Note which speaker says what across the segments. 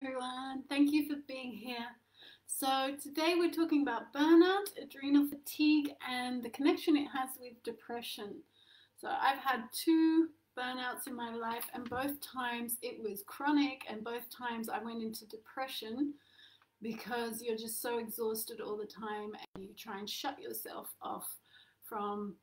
Speaker 1: Everyone, thank you for being here. So today we're talking about burnout, adrenal fatigue, and the connection it has with depression. So I've had two burnouts in my life, and both times it was chronic, and both times I went into depression because you're just so exhausted all the time, and you try and shut yourself off from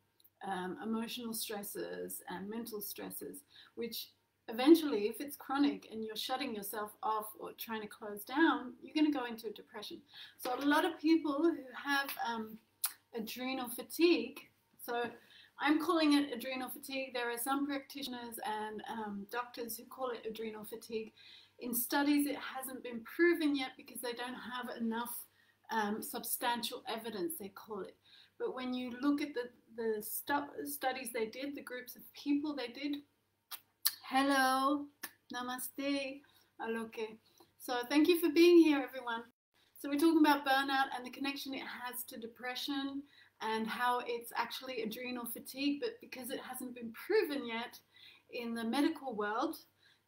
Speaker 1: emotional stresses and mental stresses, which eventually, if it's chronic and you're shutting yourself off or trying to close down, you're going to go into a depression. So a lot of people who have adrenal fatigue, so I'm calling it adrenal fatigue. There are some practitioners and doctors who call it adrenal fatigue. In studies, it hasn't been proven yet because they don't have enough substantial evidence, they call it. But when you look at the studies they did, the groups of people they did, hello, namaste, aloke. So thank you for being here, everyone. So we're talking about burnout and the connection it has to depression and how it's actually adrenal fatigue, but because it hasn't been proven yet in the medical world,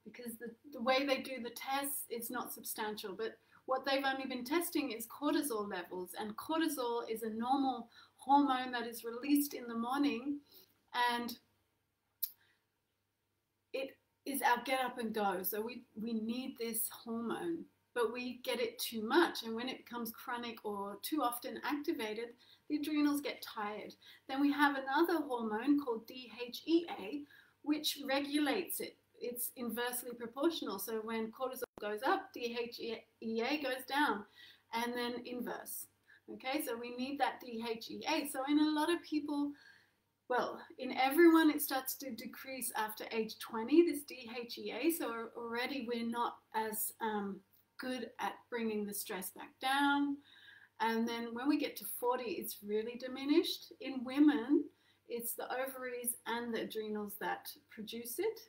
Speaker 1: because the way they do the tests is not substantial, but what they've only been testing is cortisol levels, and cortisol is a normal hormone that is released in the morning, and it is our get up and go. So we need this hormone, but we get it too much, and when it becomes chronic or too often activated, the adrenals get tired. Then we have another hormone called DHEA, which regulates it. It's inversely proportional. So when cortisol goes up, DHEA goes down, and then inverse. Okay, so we need that DHEA. So in a lot of people, well, in everyone, it starts to decrease after age 20, this DHEA. So already we're not as good at bringing the stress back down. And then when we get to 40, it's really diminished. In women, it's the ovaries and the adrenals that produce it.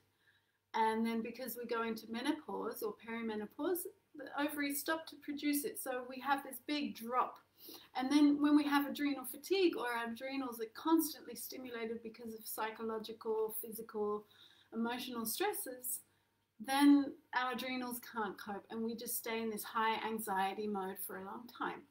Speaker 1: And then because we go into menopause or perimenopause, the ovaries stop to produce it. So we have this big drop. And then when we have adrenal fatigue, or our adrenals are constantly stimulated because of psychological, physical, emotional stresses, then our adrenals can't cope, and we just stay in this high anxiety mode for a long time.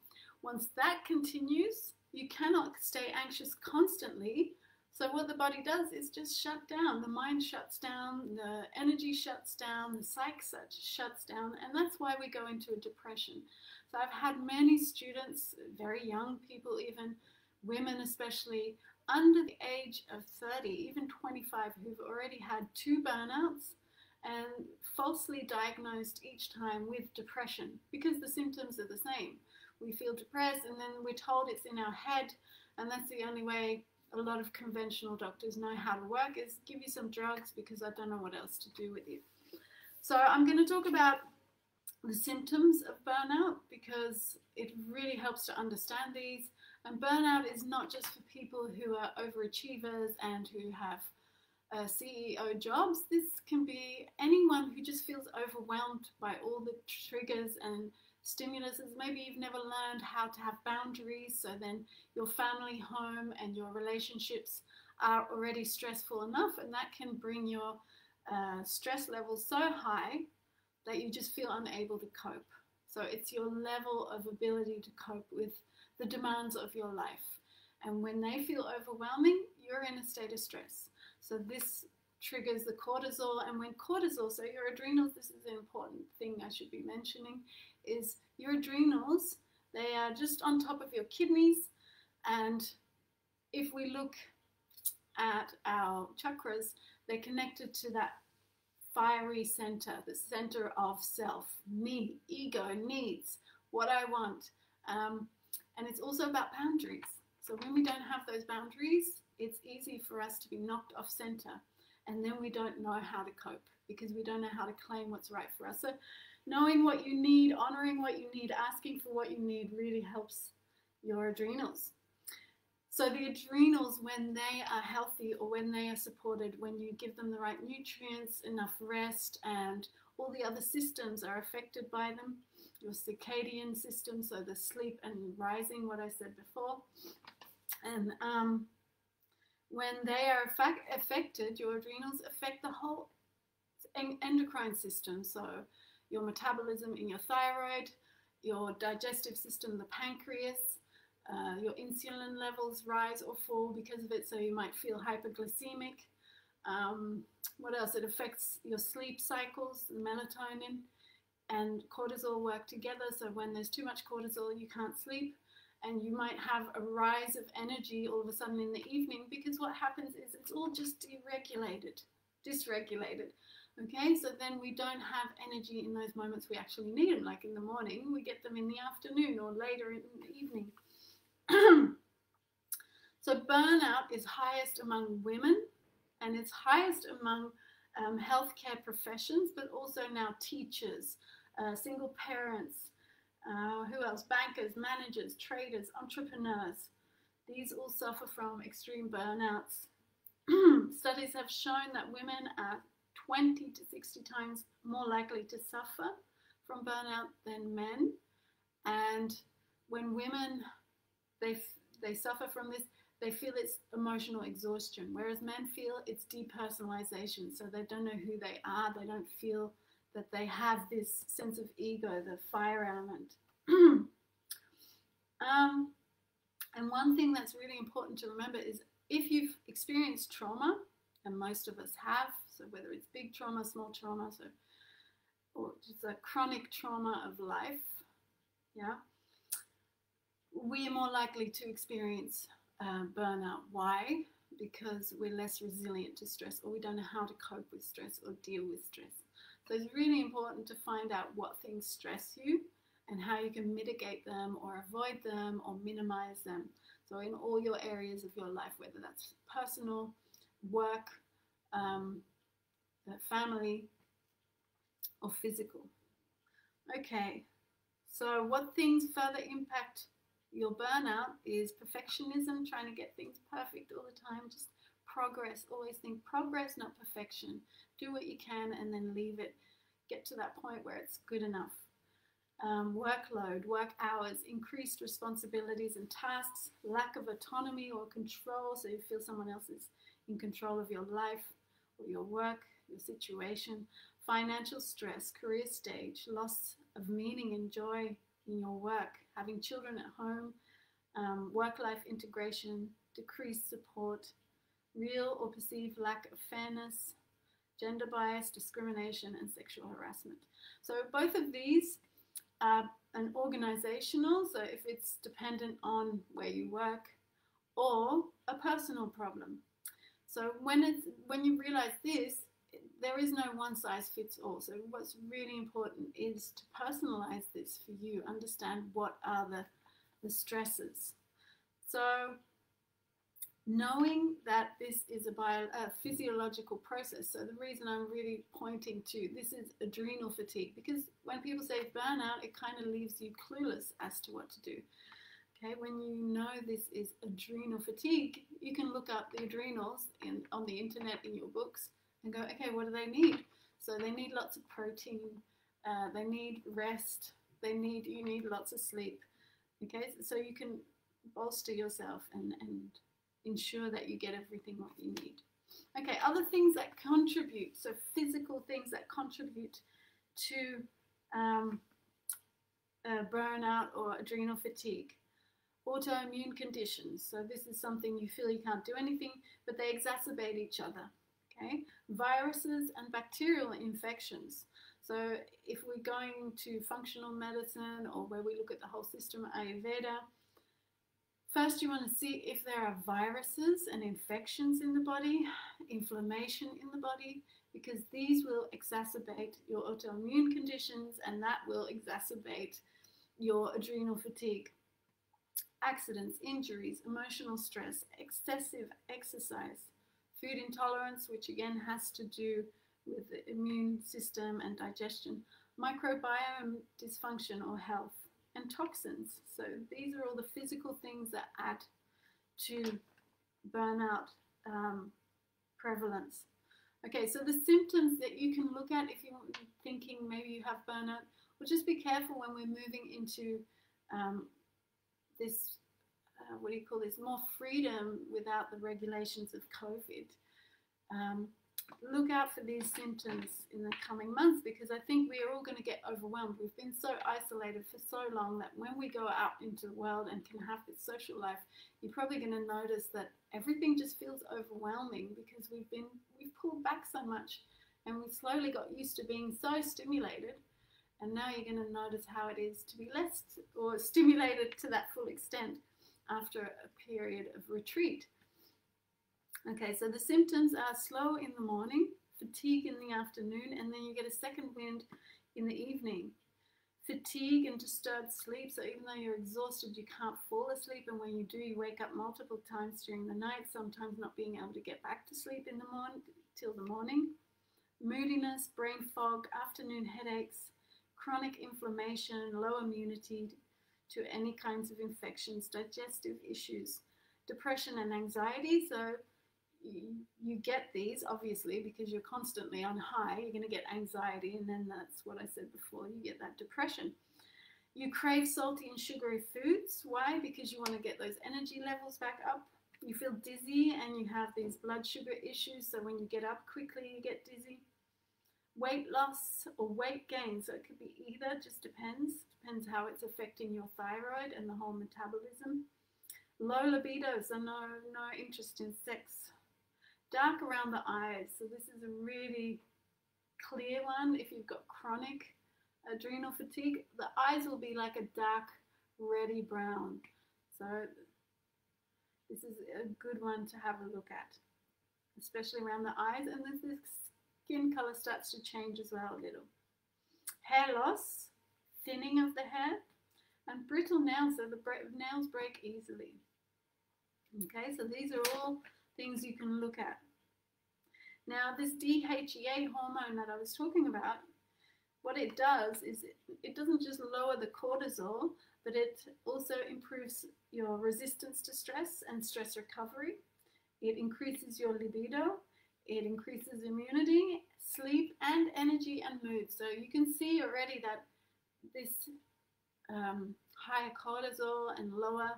Speaker 1: Once that continues, you cannot stay anxious constantly. So what the body does is just shut down. The mind shuts down, the energy shuts down, the psyche shuts down, and that's why we go into a depression. So I've had many students, very young people even, women especially, under the age of 30, even 25, who've already had two burnouts and falsely diagnosed each time with depression because the symptoms are the same. We feel depressed, and then we're told it's in our head, and that's the only way a lot of conventional doctors know how to work, is give you some drugs because I don't know what else to do with you. So I'm going to talk about the symptoms of burnout because it really helps to understand these. And burnout is not just for people who are overachievers and who have CEO jobs. This can be anyone who just feels overwhelmed by all the triggers and stimuluses. Maybe you've never learned how to have boundaries, so then your family, home, and your relationships are already stressful enough, and that can bring your stress levels so high that you just feel unable to cope. So it's your level of ability to cope with the demands of your life. And when they feel overwhelming, you're in a state of stress. So this triggers the cortisol, and when cortisol, so your adrenals, this is an important thing I should be mentioning, is your adrenals, they are just on top of your kidneys, and if we look at our chakras, they're connected to that fiery center, the center of self, me, ego, needs, what I want, and it's also about boundaries. So when we don't have those boundaries, it's easy for us to be knocked off center, and then we don't know how to cope because we don't know how to claim what's right for us. So knowing what you need, honoring what you need, asking for what you need really helps your adrenals. So the adrenals, when they are healthy or when they are supported, when you give them the right nutrients, enough rest, and all the other systems are affected by them, your circadian system, so the sleep and rising, what I said before, and when they are affected, your adrenals affect the whole endocrine system. So your metabolism in your thyroid, your digestive system, the pancreas, your insulin levels rise or fall because of it, so you might feel hyperglycemic. What else? It affects your sleep cycles, the melatonin and cortisol work together, so when there's too much cortisol, you can't sleep, and you might have a rise of energy all of a sudden in the evening, because what happens is it's all just dysregulated. Okay, so then we don't have energy in those moments we actually need them, like in the morning. We get them in the afternoon or later in the evening. So burnout is highest among women, and it's highest among healthcare professions, but also now teachers, single parents, who else? Bankers, managers, traders, entrepreneurs. These all suffer from extreme burnouts. Studies have shown that women are 20 to 60 times more likely to suffer from burnout than men. And when women, they suffer from this, they feel it's emotional exhaustion, whereas men feel it's depersonalization. So they don't know who they are. They don't feel that they have this sense of ego, the fire element. And one thing that's really important to remember is if you've experienced trauma, and most of us have, so whether it's big trauma, small trauma, so, or just a chronic trauma of life, yeah, we are more likely to experience burnout. Why? Because we're less resilient to stress, or we don't know how to cope with stress or deal with stress. So it's really important to find out what things stress you and how you can mitigate them or avoid them or minimize them. So in all your areas of your life, whether that's personal, work, family, or physical. Okay, so what things further impact your burnout is perfectionism, trying to get things perfect all the time. Just progress, always think progress, not perfection. Do what you can and then leave it. Get to that point where it's good enough. Workload, work hours, increased responsibilities and tasks, lack of autonomy or control, so you feel someone else is in control of your life or your work, your situation, financial stress, career stage, loss of meaning and joy in your work, having children at home, work-life integration, decreased support, real or perceived lack of fairness, gender bias, discrimination, and sexual harassment. So both of these are an organizational, so if it's dependent on where you work, or a personal problem. So when you realize this, there is no one size fits all. So what's really important is to personalize this for you, understand what are the stresses. So knowing that this is a physiological process. So the reason I'm really pointing to this is adrenal fatigue, because when people say burnout, it kind of leaves you clueless as to what to do. Okay, when you know this is adrenal fatigue, you can look up the adrenals on the internet in your books and go, okay, what do they need? So they need lots of protein, they need rest, you need lots of sleep. Okay, so you can bolster yourself and ensure that you get everything what you need. Okay, other things that contribute, so physical things that contribute to burnout or adrenal fatigue. Autoimmune conditions, so this is something you feel you can't do anything, but they exacerbate each other. Okay, viruses and bacterial infections. So if we're going to functional medicine or where we look at the whole system, Ayurveda, first you want to see if there are viruses and infections in the body, inflammation in the body, because these will exacerbate your autoimmune conditions and that will exacerbate your adrenal fatigue. Accidents, injuries, emotional stress, excessive exercise, food intolerance, which again has to do with the immune system and digestion, microbiome dysfunction or health, and toxins. So these are all the physical things that add to burnout prevalence. Okay, so the symptoms that you can look at if you're thinking maybe you have burnout, well, just be careful when we're moving into this, what do you call this, more freedom without the regulations of COVID. look out for these symptoms in the coming months, because I think we are all going to get overwhelmed. We've been so isolated for so long that when we go out into the world and can have this social life, you're probably going to notice that everything just feels overwhelming because we've pulled back so much, and we slowly got used to being so stimulated. And now you're going to notice how it is to be less or stimulated to that full extent after a period of retreat. Okay, so the symptoms are slow in the morning, fatigue in the afternoon, and then you get a second wind in the evening. Fatigue and disturbed sleep, so even though you're exhausted, you can't fall asleep, and when you do, you wake up multiple times during the night, sometimes not being able to get back to sleep in the morning till the morning. Moodiness, brain fog, afternoon headaches, chronic inflammation, low immunity to any kinds of infections, digestive issues, depression and anxiety. So you get these obviously because you're constantly on high. You're going to get anxiety, and then that's what I said before, you get that depression. You crave salty and sugary foods. Why? Because you want to get those energy levels back up. You feel dizzy and you have these blood sugar issues, so when you get up quickly you get dizzy. Weight loss or weight gain, so it could be either, just depends how it's affecting your thyroid and the whole metabolism. Low libido, so no interest in sex. Dark around the eyes, so this is a really clear one. If you've got chronic adrenal fatigue, the eyes will be like a dark reddy brown, so this is a good one to have a look at, especially around the eyes. And the skin color starts to change as well a little. Hair loss, thinning of the hair, and brittle nails, so the nails break easily. Okay, so these are all things you can look at. Now, this DHEA hormone that I was talking about, what it does is it doesn't just lower the cortisol, but it also improves your resistance to stress and stress recovery. It increases your libido. It increases immunity, sleep, and energy and mood. So you can see already that this higher cortisol and lower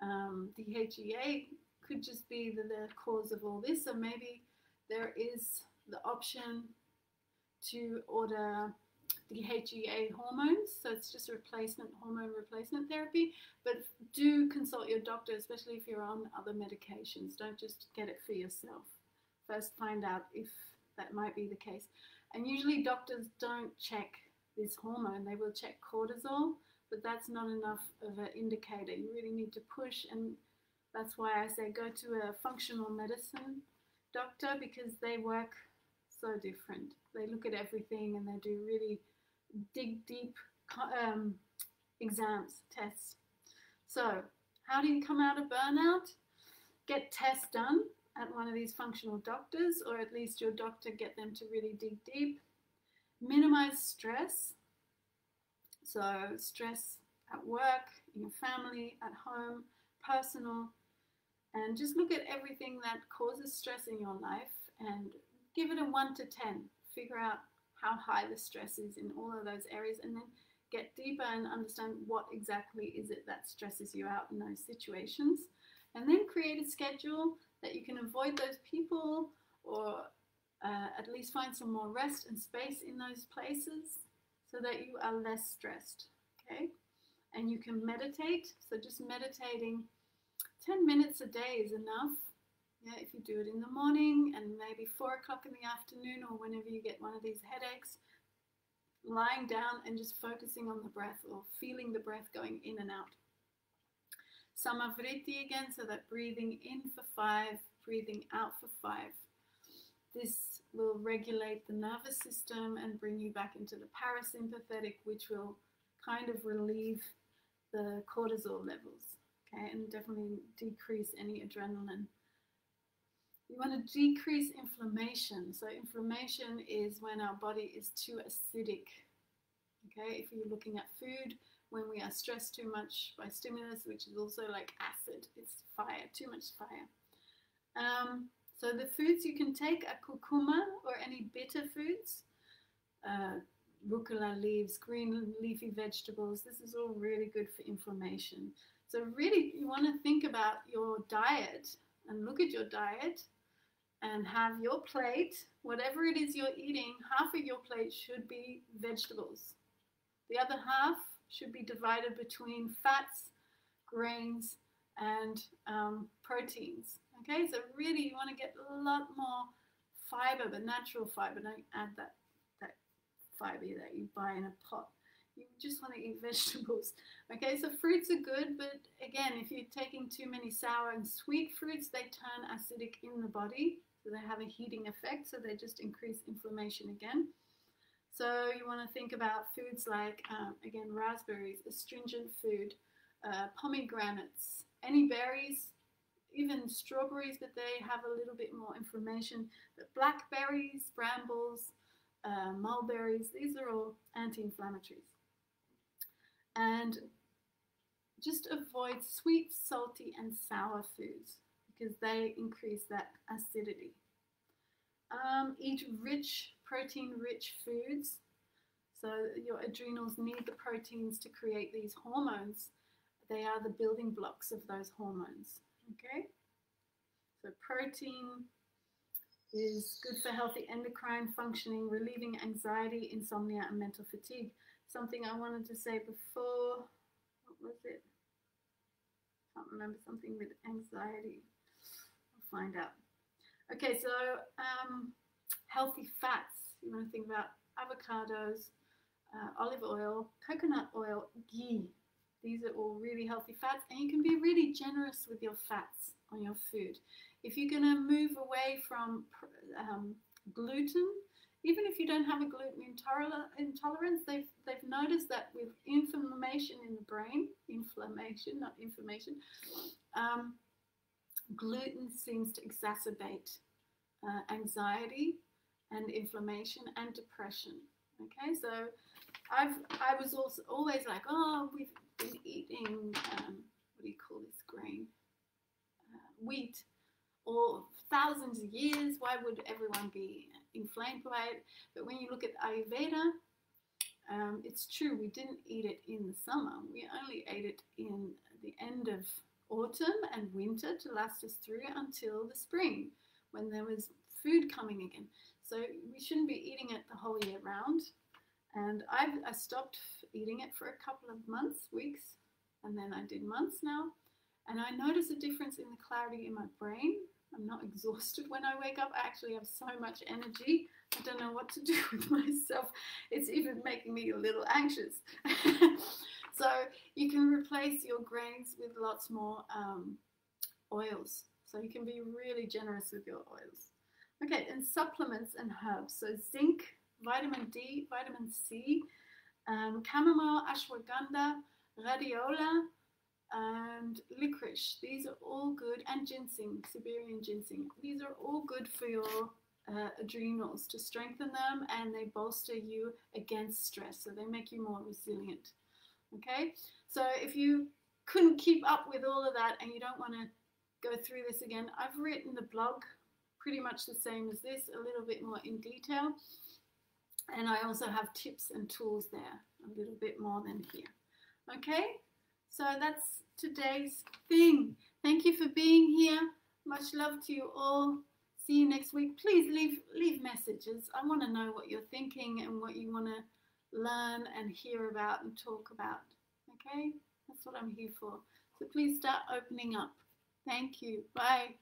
Speaker 1: DHEA could just be the cause of all this. So maybe there is the option to order DHEA hormones. So it's just hormone replacement therapy. But do consult your doctor, especially if you're on other medications. Don't just get it for yourself. First find out if that might be the case. And usually doctors don't check this hormone. They will check cortisol, but that's not enough of an indicator. You really need to push, and that's why I say go to a functional medicine doctor, because they work so different. They look at everything and they do really dig deep exams, tests. So how do you come out of burnout? Get tests done at one of these functional doctors, or at least your doctor, get them to really dig deep. Minimize stress. So stress at work, in your family, at home, personal, and just look at everything that causes stress in your life and give it a 1 to 10. Figure out how high the stress is in all of those areas, and then get deeper and understand what exactly is it that stresses you out in those situations. And then create a schedule that you can avoid those people, or at least find some more rest and space in those places so that you are less stressed, okay? And you can meditate, so just meditating 10 minutes a day is enough. Yeah, if you do it in the morning and maybe 4 o'clock in the afternoon, or whenever you get one of these headaches, lying down and just focusing on the breath, or feeling the breath going in and out. Samavriti again, so that breathing in for 5, breathing out for 5. This will regulate the nervous system and bring you back into the parasympathetic, which will kind of relieve the cortisol levels, okay, and definitely decrease any adrenaline. You want to decrease inflammation. So inflammation is when our body is too acidic, okay? If you're looking at food, when we are stressed too much by stimulus, which is also like acid, it's fire, too much fire. So the foods you can take are curcuma or any bitter foods, rucola leaves, green leafy vegetables. This is all really good for inflammation. So really you want to think about your diet and look at your diet and have your plate, whatever it is you're eating, half of your plate should be vegetables. The other half should be divided between fats, grains, and proteins. Okay, so really you want to get a lot more fiber, but natural fiber. Don't add that fiber that you buy in a pot. You just want to eat vegetables. Okay, so fruits are good, but again, if you're taking too many sour and sweet fruits, they turn acidic in the body. So they have a heating effect, so they just increase inflammation again. So you want to think about foods like, again, raspberries, astringent food, pomegranates, any berries, even strawberries, but they have a little bit more inflammation. But blackberries, brambles, mulberries, these are all anti-inflammatories. And just avoid sweet, salty, and sour foods because they increase that acidity. Eat rich, protein-rich foods. So your adrenals need the proteins to create these hormones. They are the building blocks of those hormones. Okay? So protein is good for healthy endocrine functioning, relieving anxiety, insomnia, and mental fatigue. Something I wanted to say before, what was it? Can't remember, something with anxiety. I'll find out. Okay, so healthy fats. You want to think about avocados, olive oil, coconut oil, ghee. These are all really healthy fats, and you can be really generous with your fats on your food. If you're going to move away from gluten, even if you don't have a gluten intolerance, they've noticed that with inflammation in the brain, inflammation, not information, gluten seems to exacerbate anxiety and inflammation and depression. Okay, so I was also always like, oh, we've been eating, what do you call this grain? Wheat, or thousands of years. Why would everyone be inflamed by it? But when you look at Ayurveda, it's true, we didn't eat it in the summer. We only ate it in the end of autumn and winter to last us through until the spring, when there was food coming again. So we shouldn't be eating it the whole year round. And I stopped eating it for a couple of months, weeks, and then I did months now. And I notice a difference in the clarity in my brain. I'm not exhausted when I wake up. I actually have so much energy. I don't know what to do with myself. It's even making me a little anxious. So you can replace your grains with lots more oils. So you can be really generous with your oils. Okay, and supplements and herbs. So zinc, vitamin D, vitamin C, chamomile, ashwagandha, rhodiola, and licorice. These are all good, and ginseng, Siberian ginseng. These are all good for your adrenals, to strengthen them, and they bolster you against stress, so they make you more resilient. Okay, so if you couldn't keep up with all of that and you don't want to go through this again, I've written the blog pretty much the same as this, a little bit more in detail, and I also have tips and tools there, a little bit more than here. Okay, so that's today's thing. Thank you for being here. Much love to you all. See you next week. Please leave messages. I want to know what you're thinking and what you want to learn and hear about and talk about. Okay, that's what I'm here for. So please start opening up. Thank you. Bye.